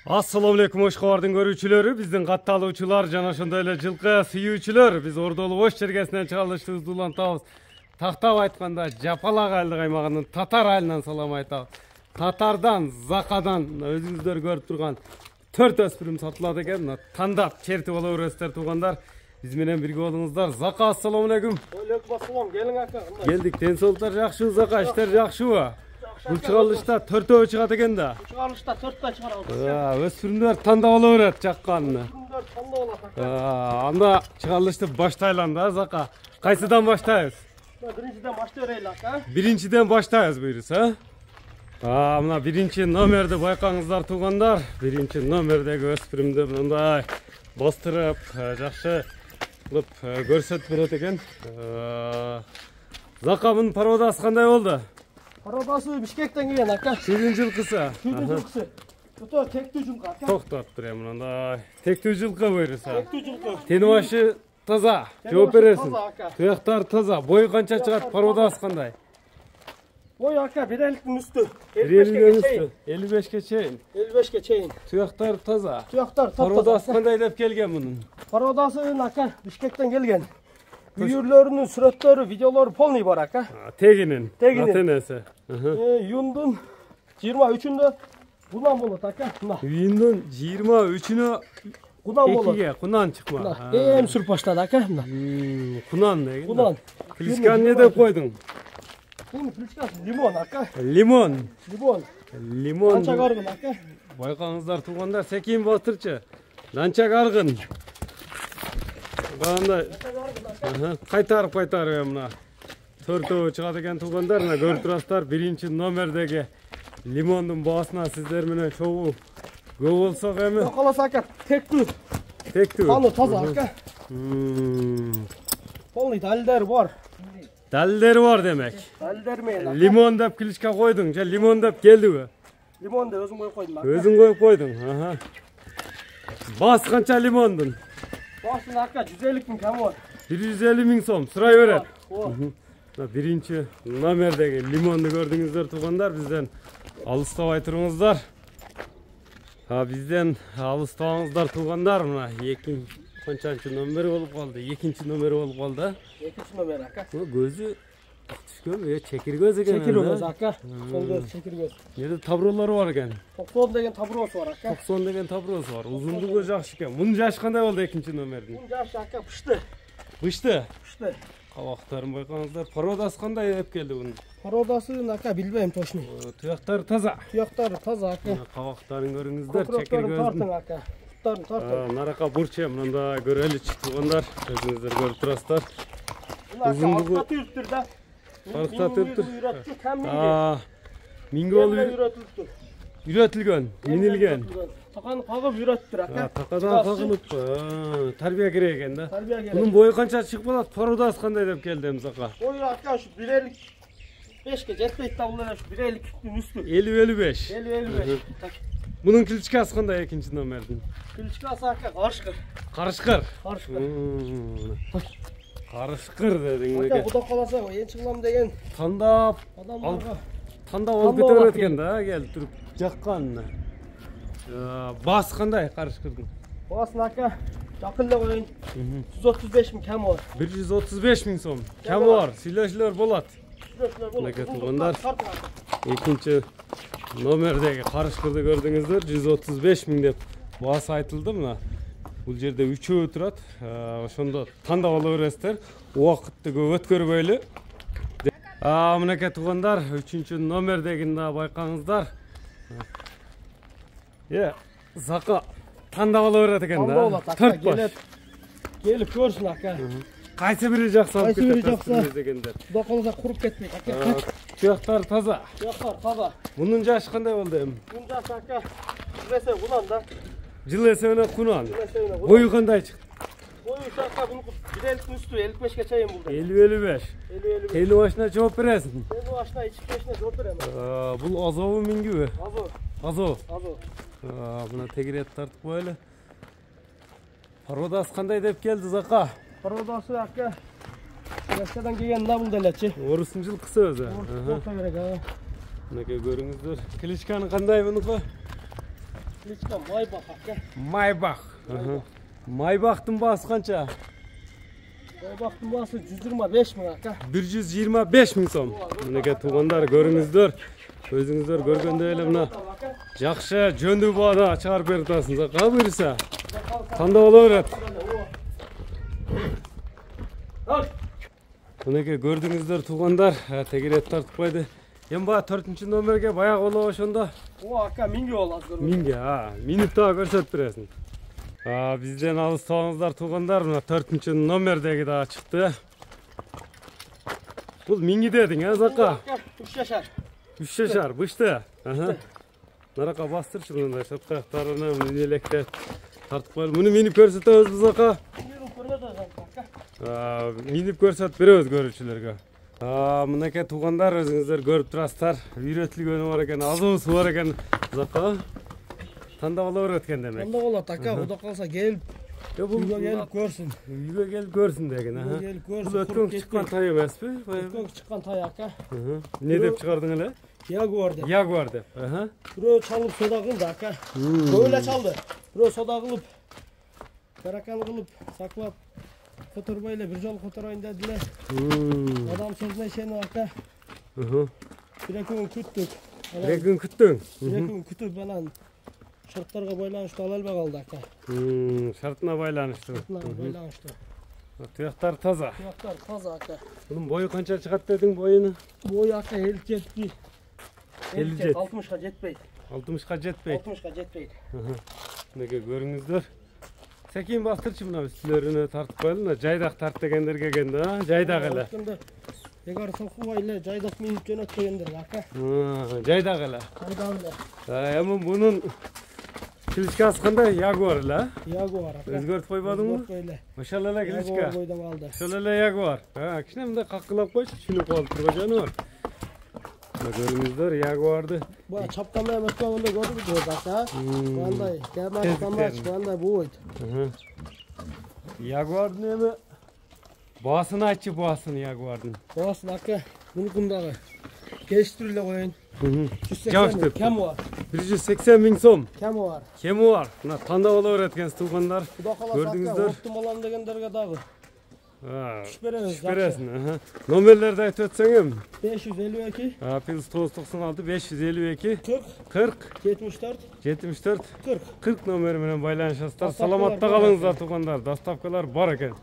Assalamu alaikum Oşqo'ардың көрүүчүлөрү, биздин катталуучулар жана ошондой эле жылкы сүйүүчүлөр. Биз Ордолу Ош чергесинен чыгарылыштыбызды улантабыз. Тактап айтканда Жапалак айылдык аймагынын Татар айылынан салам айтабыз. Татардан, Закадан өзүңүздөр көрүп турган 4 өспүрүм сатылат экен. Тандап чертип ала бересиздер туугандар. Биз менен бирге болуңуздар. Зака, ассаламу алейкум. Алейкум ассалам. Келиң ака. Келдик. Ден соолуктар жакшыбы, Зака? Иштер жакшыбы? Бул чыгарылышта 4 чыгат экен да. Чыгарылышта 4 чыгарабыз. Өспүрүмдөр тандап ала берет жакканын. Өспүрүмдөр тандап алат. Анда чыгарылышты баштайлам да, Зака. Кайсыдан баштайбыз? Биринчиден баштай берели ака. Биринчиден баштайбыз буйруса. Мына биринчи номерди байкаңыздар туугандар. Биринчи номердеги өспүрүмдү мындай бастырып, жакшы кылып көрсөтүп берет экен. Зака, мунун пародасы кандай болду? Пародасы Бишкектен келген ака. Сиздин жылкысы. Сиздин жылкысы. Ото тектүү жылкы ака. Токтоп тур мындай. Тектүү жылкы буйруса. Тектүү жылкы. Тени башы таза. Жооп бересиң. Таза ака. Туяктар таза. Бою канча чыгат? Пародасы кандай? Бой ака 1.50-тин үстү. 55ке чейин. 55ке чейин. Туяктар таза. Туяктар таза. Пародасы кандай деп келген мунун? Пародасы ака Бишкектен келген. Үйүрлөрүнүн сүрөттөрү, видеолору полный бар ака. Тегинин. Тегинин. Атенеси. Июндун 23-үндө кунан болот ака. Июндун 23-үнө Кунан болот. экиге кунан чыкма. Эм сүрүп баштады ака. Кунан деген. Кунан. Кличканы эмне деп койдуң? Бунун кличкасы лимон ака. Лимон. Лимон. Лимон. Анча каргын ака. Байкаңыздар туугандар, Секин Батырчы. Данча каргын. Банда кайтарып мына 4 чыгат экен туугандар. Мына көрүп турасыздар, биринчи номердеги лимондун баасына сиздер менен чогуу көп болсок эми. Каласа ака, тектүү. Тектүү. Каны таза ака. Полный далилдери бар. Далилдери бар демек. Далилдер менен ака. Лимон деп кличка койдуң, же лимон деп келдиби? Лимон деп өзүм коюп койдум ака. Өзүң коюп койдуң. Баас канча лимондун? Басын ака 150 миң кем бар. 150 миң сом сурай берет. Ооба. Биринчи номердеги лимонду көрдүңүздөр туугандар, бизден алыстабай туруңуздар. Бизден алыстабаңыздар туугандар. Мына канчанчы номер болуп калды? Экинчи номер болуп калды. Экинчи номер ака. Көзү түшкөнбү? Чекир көз экен. Чекир көз ака. Сол көз, чекир көз. Неде табролору бар экен? 90 деген таброосу бар ака. 90 деген таброосу бар. Узундугу жакшы экен. Мунун жашы кандай болду экинчи номердин? Мунун жашы ака пышты. Бышты? Пышты. Кабактарын байкаңыздар. Пародасы кандай деп келди бунун? Пародасын ака билбейм точно. Туяктары таза. Туяктары таза ака. Кабактарын көрүңүздөр, чекир Көкүрөктөрүн тартың көздүн. ака. Буттарын тартың. Нарака бурче мында көрөлүчү туугандар. Өзүңүздөр көрүп турасыздар. Узундугу аркатыптыр да. Аркатыптыр. Үйрөттү кәминге. Минге болуп Үйрөтүлдү. үйрөтүлгөн, минилген. Таканы кагып үйрөттүр ака. Такадан кагылып, тарбия керек экен да. Тарбия керек. Мунун бою канча чыгып калат? Пародасы кандай деп келди Зака? Бою ака ушу 1.55ке жетпейт да, бул эле ушу 1.52-тин үстү. 50-55. 50-55. Мунун кличкасы кандай экинчи номердин? Кличкасы ака карышкыр. Карышкыр. Карышкыр. Карышкыр дедиң Ака эле. куда каласа энчи кылам деген Тандап адамдарга. Тандап алып кете берет экен да, келип туруп жаккан. Баас кандай карышкырдын? Баасын ака жакын эле коеюн. 135 миң кем бар. 135 миң сом. Кем бар, сүйлөшүлөр болот. Мынакей туугандар, экинчи номердеги карышкырды көрдүңүздөр, 135 миң деп баасы айтылды мына. Бул жерде үчөө турат. Ошондо тандап ала бересиздер. Убакытты көп өткөрбөйлү. Мынакей туугандар, 3-чү номердегин да байкаңыздар. Зака тандап ала берет экен да. 4 баш. Келип көрсүн ака. Кайсы бири жакшы алып Кайсы бири кетет жакшы дегендер. Куда каласа куруп кетпейт ака. Туяктар таза. Туяктар таза. Мунун жашы кандай болду эми? Мунун жашы ака билесе кунан да. Жыл эсебине кунан. Бою кандай чыкты? Бою ака бунун 1.50-тин үстү, 55ке чейин булду. 50-55. 50-55. Тени башына жооп бересиң. Тени башына ичип бешине жооп берем. Бул азобу мингиби? Азо. Азо. Мына тегирет тартып коелу. Пародасы кандай деп келди Зака? Пародасы ака Россиядан келген да бул делечи. Орустун жылкысы өзү. Болса керек ага. Мынакей көрүңүздөр. Кличканы кандай мунуку? Klitschko Maybach aka. Maybach. Maybach'tın bası kança? Maybach'ın bası 125 ming aka. 125 ming so'm. Mineke tuğanlar görüңүздөр. Өзүңүздөр көргөндөй эле мына жакшы жөндүү баада чыгарып берип атасыз. Кабыл буюрса тандап ала берет. Минеке көрдүңүздөр туғандар, тегерет тартпайды. Эми баягы 4 номерге баягы болобу ошондо? О aka 1000 болот көргөн. 1000, минутта көрсөтүп бересиң. Бизден алыс туғаныңыздар туғандар, мына 4 номердеги дагы чыкты. Бул 1000 дедиң, Зака? 3 жашар. 3 жашар, бышты. Нарака бастырчы мындай шапкаяктарына электе тартып коелу. Муну минип көрсөтөбүз Зака. Минип көрсөтүп беребиз көрүүчүлөргө. Мынакей туғандар, өзүңүздөр көрүп турасыздар. Үйрөтүлгөнү бар экен, азуусу бар экен. Зака тандап ала берет экен демек. Тандап алат ака, куда калса келип үйгө келип көрсүн. Үйгө келип көрсүн деген. Бул өткөн чыккан тай эмеспи? Өткөн чыккан тай ака. Не деп чыгардың эле? Ягуар деп. Ягуар деп. Бирөө чалып сода кылды ака. Көйлө чалды. Бирөө сода кылып, баракал кылып, саклап которбай эле бир жол которойн деди эле. Адам сөзүнө ишенип ака. Бир күн күттүк. Бир күн күттүң? Бир күн күтүп анан шарттарга байланыштуу ала албай калды ака. Шартына байланыштуу. Туяктар таза. Туяктар таза ака. Bunun boyu kança çıkart dedin boyunu? Boyu aka 57. 57. 60'ga жетпейт. 60'ga жетпейт. 60'ga жетпейт. Неге көрүңүздөр. Секин бактырчы мына үстүлөрүнө тартып коелу да жайдак тарт дегендерге келди, жайдак эле. Эгер сокубай эле жайдак минип жөнөткөндөр ака. Жайдак эле. Жайдак эле. Эми мунун кличкасы кандай? Ягуар эле? Ягуар ака. Өзгөртүп койбодуңбу? Ошол эле кличка. Койдум алды. Ошол эле Ягуар. Кичине мындай каккылап койчу, түшүнүп калып турган жаныбар. Көрүңүздөр Ягуарды. Бу чапкан менен өткөндө көрдүңүз ака. Кандай? Кандай кандай бойт. Ягуардын эми баасын айтчы, баасын Ягуардын. Баасын ака, мункундагы. Келиштирип эле коеюн. Жабышты. Кем бар? 180 миң сом. Кем бар? Кеми бар. Мына тандап ала берет экенсиз туугандар. Көрдүңүздөр. Оптум алам дегендерге дагы. Бересиң. Номерлерди айтып өтсөң эми. 552. Плюс 996 552 40 74 74 40 номери менен байланышасыздар. Саламатта калыңыздар туугандар. Доставкалар бар экен.